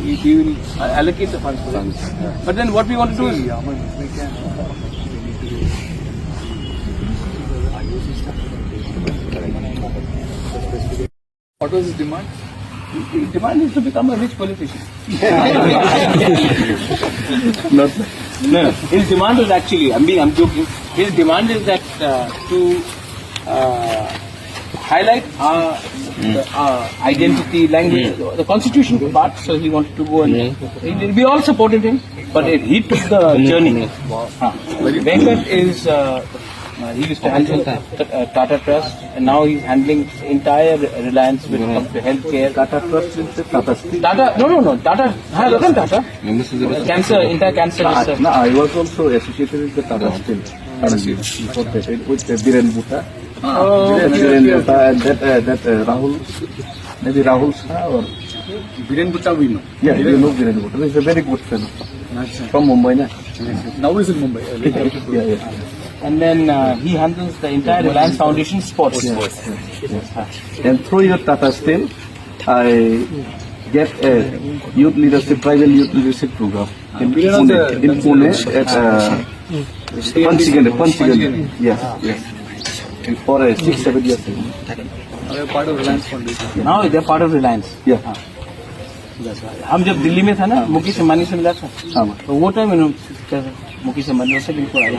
we will allocate the funds for that. But then what we want to do is, What was his demand? his demand is to become a rich politician. Not. No, his demand is actually, I'm joking. His demand is that to highlight our identity, language, the constitution part. So he wanted to go and we all supported him, but he took the journey. Venkat is he used to handle Tata Trust, and now he's handling entire Reliance when it comes to healthcare. Tata Trust is Tata Steel. Tata, no, Tata, Ratan Tata. Cancer, entire cancer research. No, I was also associated with the Tata Steel. Before that, with Biren Bhutta. Biren Bhutta and that Rahul, maybe Rahul Shah or Biren Bhutta we know. yeah, you know Biren Bhutta. He's a very good fellow from Mumbai, na? Now he's in Mumbai. Yeah. And then he handles the entire Reliance Foundation sports. And through your Tata Steel, I get a private youth leadership program in Pune at Panchiganda. Yes. For 6-7 years. They are part of Reliance Foundation. Now they are part of Reliance. Yeah. हम जब दिल्ली में था ना, मुकेश अंबानी से मिला था, हाँ। तो वो टाइम मुकेश अंबानी से बिल्कुल आया।